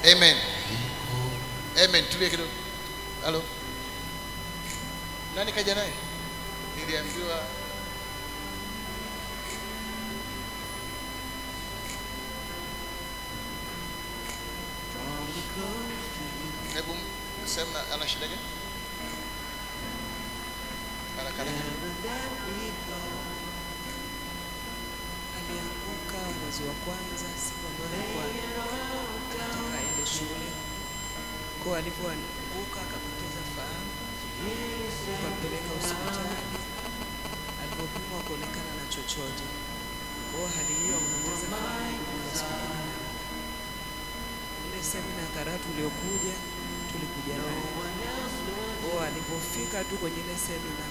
Amen. Amen. Tulie kidogo. Halo. Nani kaja naye? Niliambiwa hebu sema ana shida gani? Alianguka mwezi wa kwanza, siku ambayo anataka aende shule. Kwa alipoanguka akapoteza fahamu, tukampeleka hospitali. Alipopimwa kuonekana na chochote. Kwa hali hiyo akapoteza fahamu hospitali. Ile semina ya karatu iliyokuja tulikuja naye. Kwa alipofika tu kwenye ile semina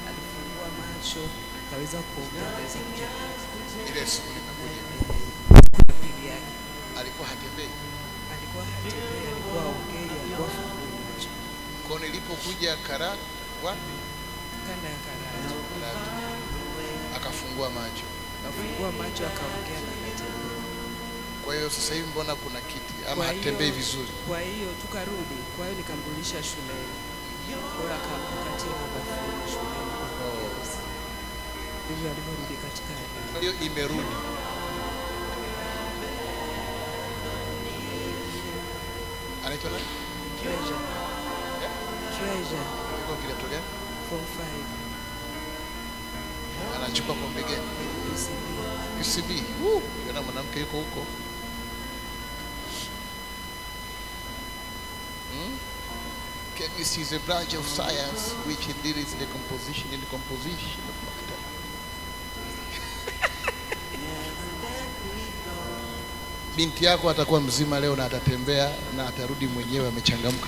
alifungua macho, akaweza kuongea, akaweza kutembea. Ile siku ilikuja Pili yake alikuwa hatembei. Alikuwa ongei, alikuwa fungua macho. Kwa nilipokuja karatu wapi? Kanda ya karatu. Akafungua macho. Akaongea na akatembea. Kwa hiyo sasa hivi mbona kuna kiti ama hatembei vizuri? Kwa hiyo tukarudi. Kwa hiyo nikamrudisha shuleni. Kwa hiyo akaamka tena bafuni shuleni. Hivyo alivyorudi katika hali. Kwa hiyo imerudi. Anaitwa nani? Treasure. Yuko kidato gani? Form 5. Anachukua kombe gani? PCB. Yana mwanamke yuko huko. Chemistry is a branch of science which deals in the composition of matter. Binti yako atakuwa mzima leo na atatembea na atarudi mwenyewe amechangamka.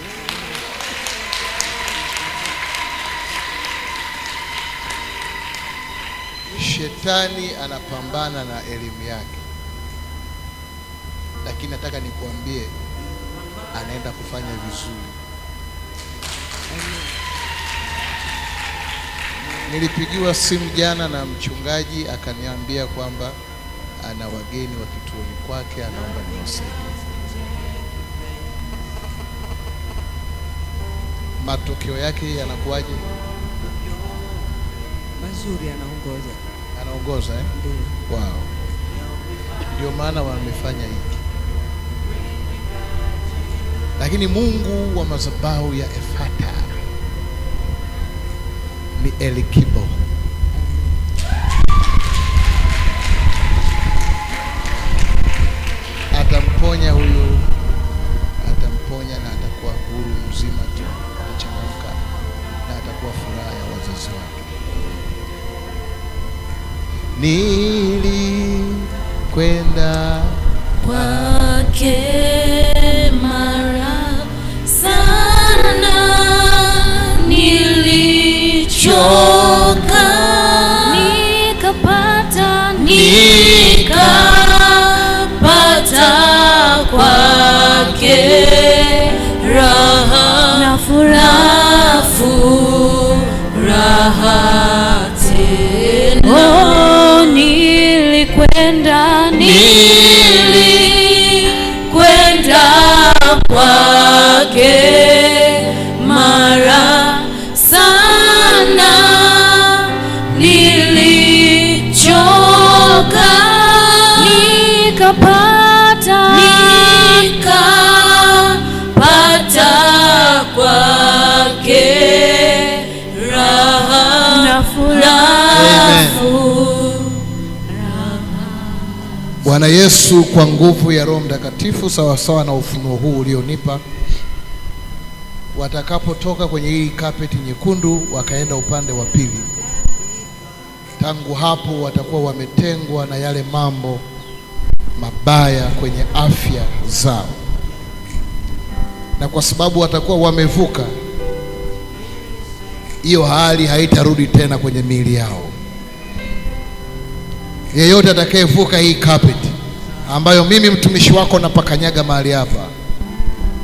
Shetani anapambana na elimu yake, lakini nataka nikuambie anaenda kufanya vizuri. Nilipigiwa simu jana na mchungaji akaniambia kwamba ana wageni wa kituoni kwake, anaomba niwasaidie. Matokeo yake yanakuwaje? Mazuri, anaongoza Wow. Ndio maana wamefanya hiki. Lakini Mungu wa madhabahu ya Efata ni Elikibo. Atamponya huyu, atamponya na atakuwa huru mzima tu, atachangamka na atakuwa furaha ya wazazi wake. Nilikwenda kwake mara sana, nilichoka, nikapata kwake raha na furaha tena. Nilikwenda kwake mara sana, nilichoka, nikapata kwake raha na furaha. Bwana Yesu, kwa nguvu ya Roho Mtakatifu, sawa sawa na ufunuo huu ulionipa, watakapotoka kwenye hii kapeti nyekundu wakaenda upande wa pili, tangu hapo watakuwa wametengwa na yale mambo mabaya kwenye afya zao, na kwa sababu watakuwa wamevuka, hiyo hali haitarudi tena kwenye miili yao. Yeyote atakayevuka hii carpet ambayo mimi mtumishi wako napakanyaga mahali hapa,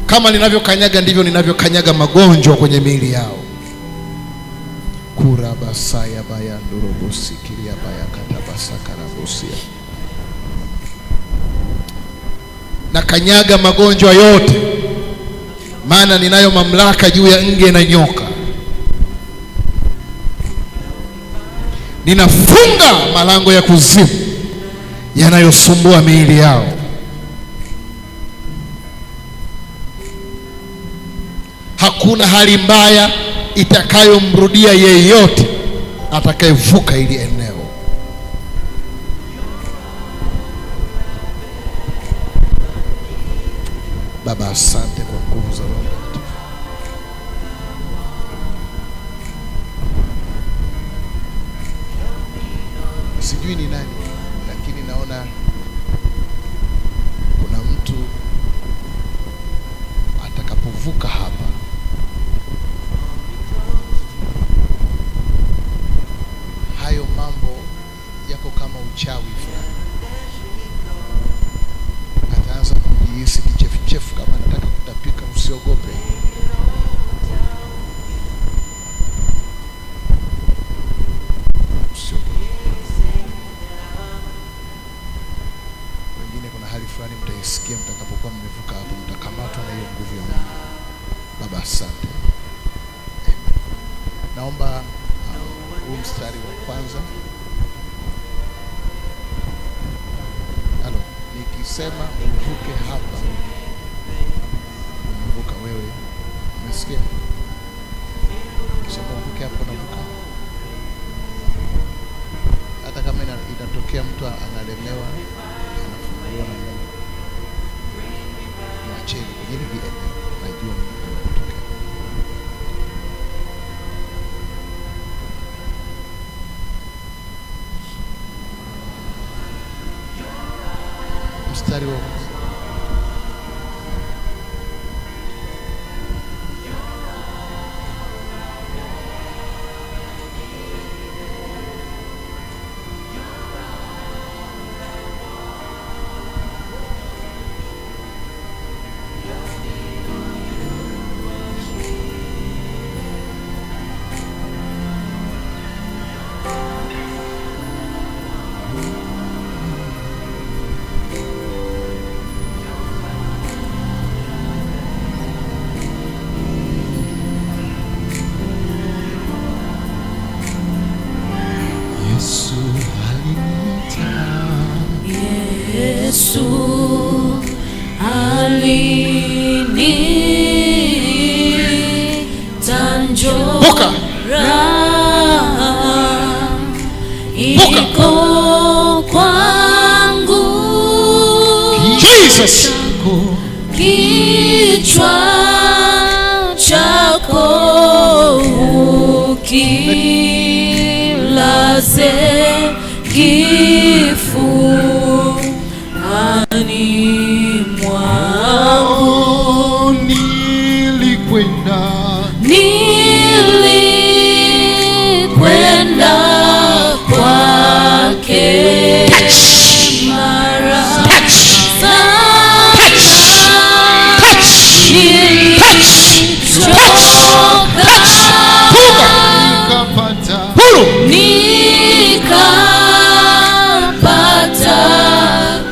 kama ninavyokanyaga ndivyo ninavyokanyaga magonjwa kwenye miili yao. Kurabasaya bayandurobosikiria bayakatabasakarabosia. na kanyaga magonjwa yote, maana ninayo mamlaka juu ya nge na nyoka. Ninafunga malango ya kuzimu yanayosumbua miili yao. Hakuna hali mbaya itakayomrudia yeyote atakayevuka ili eneo. Baba, asante kwa nguvu za Roho Mtakatifu. Sijui ni nani, lakini naona kuna mtu atakapovuka hapa, hayo mambo yako kama uchawi fulani, ataanza kujihisi kichefuchefu, kama anataka kutapika. Usiogope. Wengine kuna hali fulani mtaisikia mtakapokuwa mmevuka hapo, mtakamatwa na hiyo nguvu ya Mungu. Baba, asante. Naomba huu mstari wa kwanza. Nikisema uvuke hapa, unavuka wewe. Umesikia? Kisema uvuke hapa, unavuka. Hata kama inatokea mtu analemewa, anafunguliwa na Mungu. Mwacheni kwenye hili eneo, najua Mungu anatokea. Mstari wa Yesu alinita, njoo raha iko kwangu. Jesus, kichwa chako ukilaze kifuani mwangu. Nilikwenda kwake mara sana, nilichoka nikapata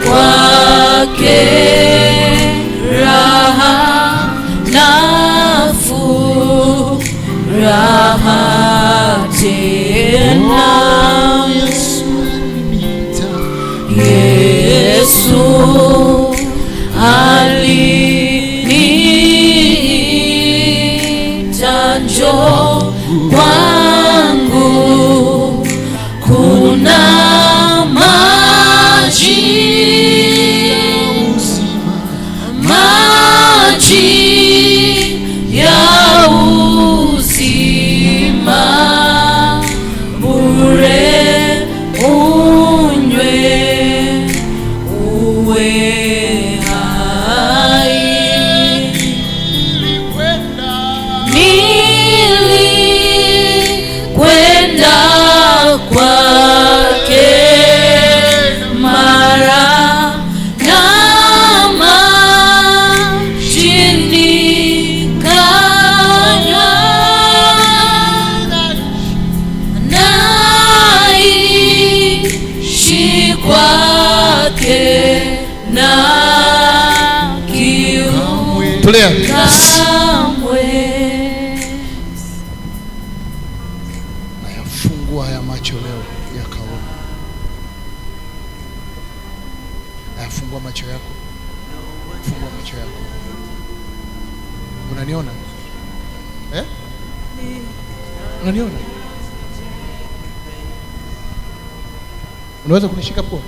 kwake raha nafuu, raha tena. Yesu alinita, njoo kwangu, kuna maji ya uzima, bure unywe uwe hai. Nilikwenda Tulia. kamwe. Nayafungua haya macho leo yakaona. Nayafungua macho yako. Fungua macho yako. Unaniona? Unaniona? Unaweza kunishika pua?